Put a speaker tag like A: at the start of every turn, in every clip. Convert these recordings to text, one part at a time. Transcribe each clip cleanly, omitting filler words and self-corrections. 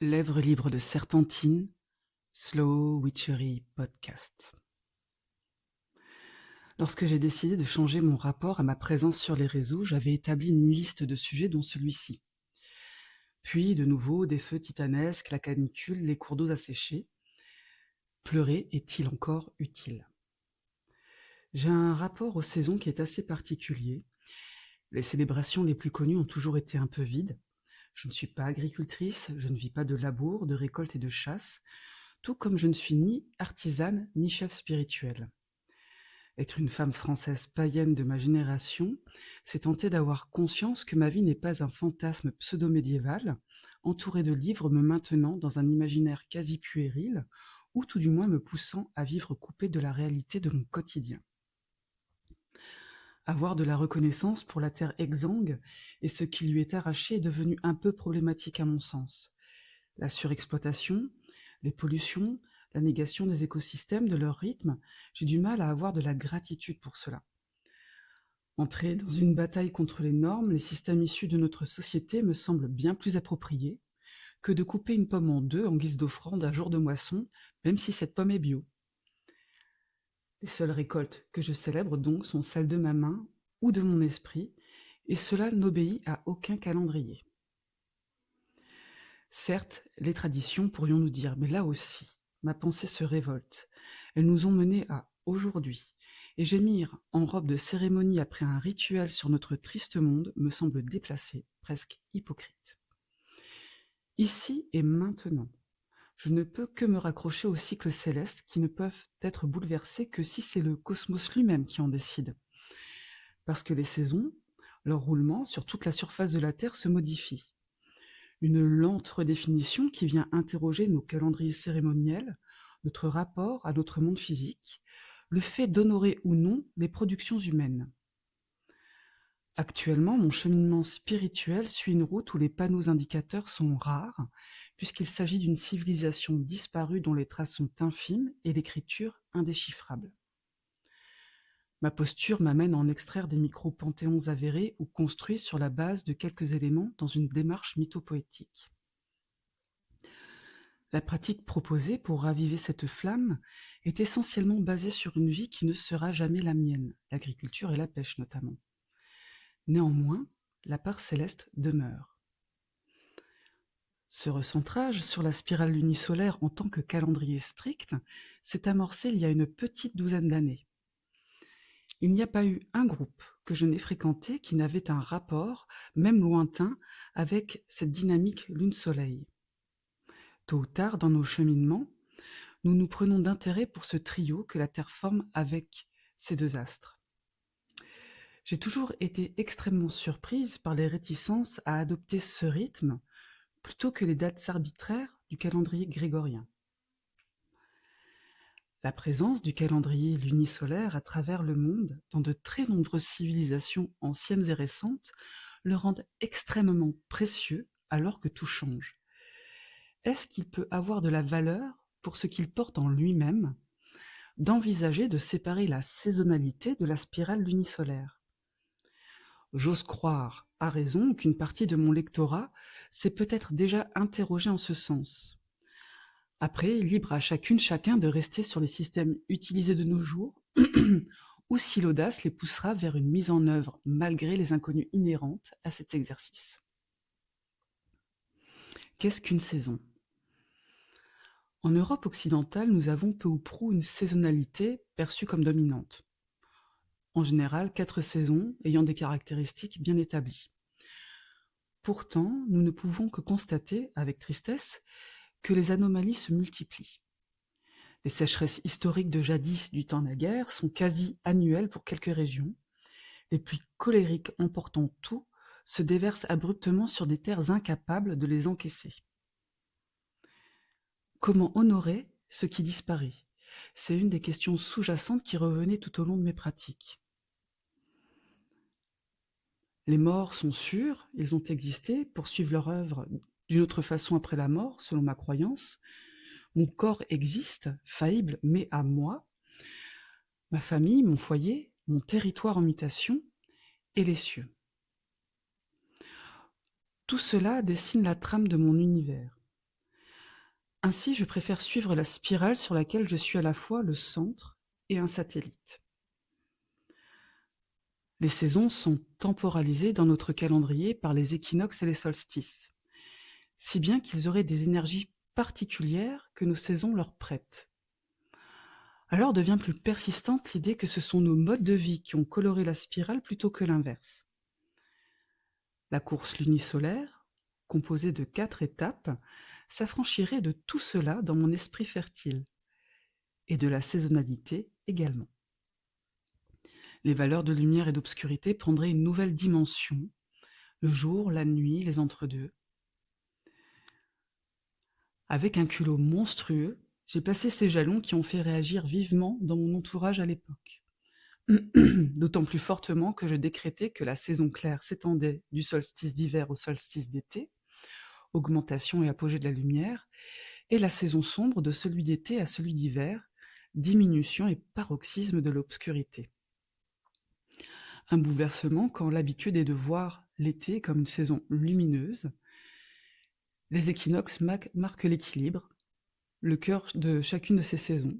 A: Lèvres libres de serpentine, Slow Witchery Podcast. Lorsque j'ai décidé de changer mon rapport à ma présence sur les réseaux, j'avais établi une liste de sujets dont celui-ci. Puis, de nouveau, des feux titanesques, la canicule, les cours d'eau asséchés. Pleurer est-il encore utile ? J'ai un rapport aux saisons qui est assez particulier. Les célébrations les plus connues ont toujours été un peu vides. Je ne suis pas agricultrice, je ne vis pas de labour, de récolte et de chasse, tout comme je ne suis ni artisane ni chef spirituel. Être une femme française païenne de ma génération, c'est tenter d'avoir conscience que ma vie n'est pas un fantasme pseudo-médiéval, entouré de livres me maintenant dans un imaginaire quasi puéril, ou tout du moins me poussant à vivre coupé de la réalité de mon quotidien. Avoir de la reconnaissance pour la terre exsangue et ce qui lui est arraché est devenu un peu problématique à mon sens. La surexploitation, les pollutions, la négation des écosystèmes, de leur rythme, j'ai du mal à avoir de la gratitude pour cela. Entrer dans une bataille contre les normes, les systèmes issus de notre société me semble bien plus approprié que de couper une pomme en deux en guise d'offrande un jour de moisson, même si cette pomme est bio. Les seules récoltes que je célèbre donc sont celles de ma main ou de mon esprit, et cela n'obéit à aucun calendrier. Certes, les traditions, pourrions-nous dire, mais là aussi, ma pensée se révolte. Elles nous ont menés à aujourd'hui, et gémir en robe de cérémonie après un rituel sur notre triste monde me semble déplacé, presque hypocrite. Ici et maintenant, je ne peux que me raccrocher aux cycles célestes qui ne peuvent être bouleversés que si c'est le cosmos lui-même qui en décide. Parce que les saisons, leur roulement sur toute la surface de la Terre se modifie. Une lente redéfinition qui vient interroger nos calendriers cérémoniels, notre rapport à notre monde physique, le fait d'honorer ou non les productions humaines. Actuellement, mon cheminement spirituel suit une route où les panneaux indicateurs sont rares, puisqu'il s'agit d'une civilisation disparue dont les traces sont infimes et l'écriture indéchiffrable. Ma posture m'amène à en extraire des micro-panthéons avérés ou construits sur la base de quelques éléments dans une démarche mythopoétique. La pratique proposée pour raviver cette flamme est essentiellement basée sur une vie qui ne sera jamais la mienne, l'agriculture et la pêche notamment. Néanmoins, la part céleste demeure. Ce recentrage sur la spirale lunisolaire en tant que calendrier strict s'est amorcé il y a une petite douzaine d'années. Il n'y a pas eu un groupe que je n'ai fréquenté qui n'avait un rapport, même lointain, avec cette dynamique lune-soleil. Tôt ou tard, dans nos cheminements, nous nous prenons d'intérêt pour ce trio que la Terre forme avec ces deux astres. J'ai toujours été extrêmement surprise par les réticences à adopter ce rythme plutôt que les dates arbitraires du calendrier grégorien. La présence du calendrier lunisolaire à travers le monde, dans de très nombreuses civilisations anciennes et récentes, le rend extrêmement précieux alors que tout change. Est-ce qu'il peut avoir de la valeur pour ce qu'il porte en lui-même, d'envisager de séparer la saisonnalité de la spirale lunisolaire ? J'ose croire, à raison, qu'une partie de mon lectorat s'est peut-être déjà interrogée en ce sens. Après, libre à chacune, chacun de rester sur les systèmes utilisés de nos jours, ou si l'audace les poussera vers une mise en œuvre malgré les inconnues inhérentes à cet exercice. Qu'est-ce qu'une saison ? En Europe occidentale, nous avons peu ou prou une saisonnalité perçue comme dominante. En général, 4 saisons ayant des caractéristiques bien établies. Pourtant, nous ne pouvons que constater, avec tristesse, que les anomalies se multiplient. Les sécheresses historiques de jadis du temps naguère sont quasi annuelles pour quelques régions. Les pluies colériques emportant tout se déversent abruptement sur des terres incapables de les encaisser. Comment honorer ce qui disparaît ? C'est une des questions sous-jacentes qui revenait tout au long de mes pratiques. Les morts sont sûrs, ils ont existé, poursuivent leur œuvre d'une autre façon après la mort, selon ma croyance. Mon corps existe, faillible, mais à moi, ma famille, mon foyer, mon territoire en mutation et les cieux. Tout cela dessine la trame de mon univers. Ainsi, je préfère suivre la spirale sur laquelle je suis à la fois le centre et un satellite. Les saisons sont temporalisées dans notre calendrier par les équinoxes et les solstices, si bien qu'ils auraient des énergies particulières que nos saisons leur prêtent. Alors devient plus persistante l'idée que ce sont nos modes de vie qui ont coloré la spirale plutôt que l'inverse. La course lunisolaire, composée de 4 étapes, s'affranchirait de tout cela dans mon esprit fertile, et de la saisonnalité également. Les valeurs de lumière et d'obscurité prendraient une nouvelle dimension, le jour, la nuit, les entre-deux. Avec un culot monstrueux, j'ai placé ces jalons qui ont fait réagir vivement dans mon entourage à l'époque. D'autant plus fortement que je décrétais que la saison claire s'étendait du solstice d'hiver au solstice d'été, augmentation et apogée de la lumière, et la saison sombre de celui d'été à celui d'hiver, diminution et paroxysme de l'obscurité. Un bouleversement quand l'habitude est de voir l'été comme une saison lumineuse. Les équinoxes marquent l'équilibre, le cœur de chacune de ces saisons,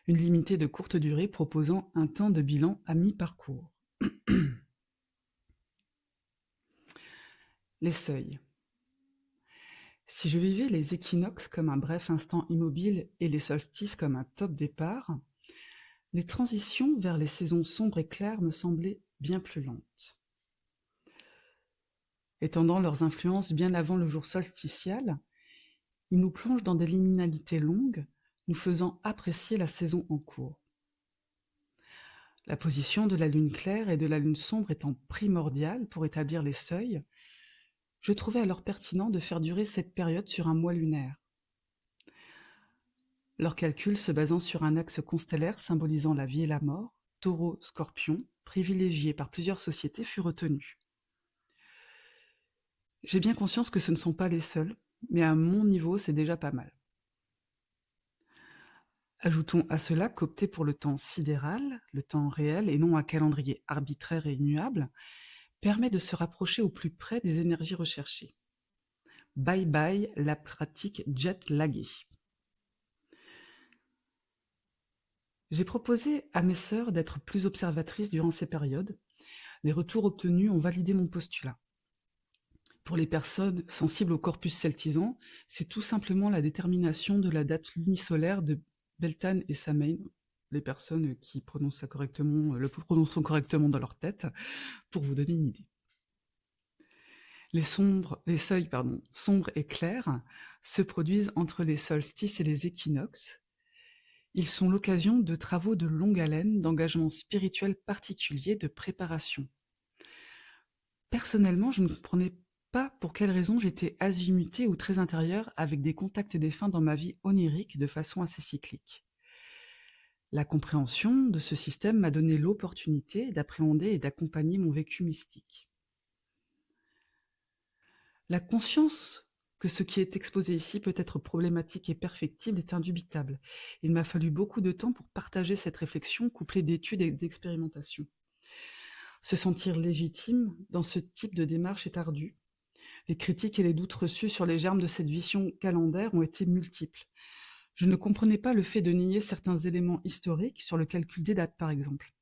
A: une limitée de courte durée proposant un temps de bilan à mi-parcours. Les seuils. Si je vivais les équinoxes comme un bref instant immobile et les solstices comme un top départ, les transitions vers les saisons sombres et claires me semblaient bien plus lentes. Étendant leurs influences bien avant le jour solsticial, ils nous plongent dans des liminalités longues, nous faisant apprécier la saison en cours. La position de la lune claire et de la lune sombre étant primordiale pour établir les seuils, je trouvais alors pertinent de faire durer cette période sur un mois lunaire. Leur calcul se basant sur un axe constellaire symbolisant la vie et la mort, Taureau-Scorpion, privilégié par plusieurs sociétés, fut retenu. J'ai bien conscience que ce ne sont pas les seuls, mais à mon niveau, c'est déjà pas mal. Ajoutons à cela qu'opter pour le temps sidéral, le temps réel, et non un calendrier arbitraire et immuable, permet de se rapprocher au plus près des énergies recherchées. Bye bye la pratique jet-laguée. J'ai proposé à mes sœurs d'être plus observatrices durant ces périodes. Les retours obtenus ont validé mon postulat. Pour les personnes sensibles au corpus celtisant, c'est tout simplement la détermination de la date lunisolaire de Beltane et Samhain, les personnes qui prononcent ça correctement, le prononceront correctement dans leur tête, pour vous donner une idée. Les seuils sombres et clairs se produisent entre les solstices et les équinoxes. Ils sont l'occasion de travaux de longue haleine, d'engagements spirituels particuliers, de préparation. Personnellement, je ne comprenais pas pour quelle raison j'étais azimutée ou très intérieure avec des contacts défunts dans ma vie onirique de façon assez cyclique. La compréhension de ce système m'a donné l'opportunité d'appréhender et d'accompagner mon vécu mystique. La conscience que ce qui est exposé ici peut être problématique et perfectible est indubitable. Il m'a fallu beaucoup de temps pour partager cette réflexion couplée d'études et d'expérimentation. Se sentir légitime dans ce type de démarche est ardu. Les critiques et les doutes reçus sur les germes de cette vision calendaire ont été multiples. Je ne comprenais pas le fait de nier certains éléments historiques sur le calcul des dates, par exemple.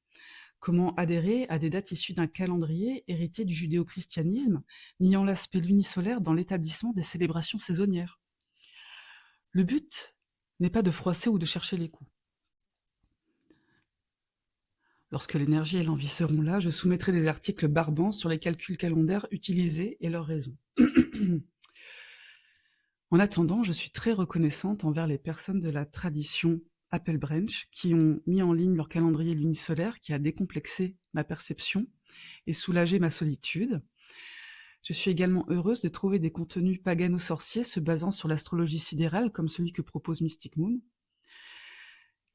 A: Comment adhérer à des dates issues d'un calendrier hérité du judéo-christianisme, niant l'aspect lunisolaire dans l'établissement des célébrations saisonnières? Le but n'est pas de froisser ou de chercher les coups. Lorsque l'énergie et l'envie seront là, je soumettrai des articles barbants sur les calculs calendaires utilisés et leurs raisons. En attendant, je suis très reconnaissante envers les personnes de la tradition Appelbranch qui ont mis en ligne leur calendrier lunisolaire qui a décomplexé ma perception et soulagé ma solitude. Je suis également heureuse de trouver des contenus pagano-sorciers se basant sur l'astrologie sidérale comme celui que propose Mystic Moon,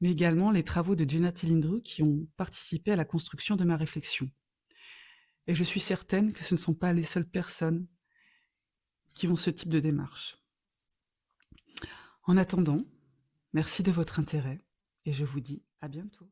A: mais également les travaux de Jenna Tilindru qui ont participé à la construction de ma réflexion. Et je suis certaine que ce ne sont pas les seules personnes qui ont ce type de démarche. En attendant, merci de votre intérêt et je vous dis à bientôt.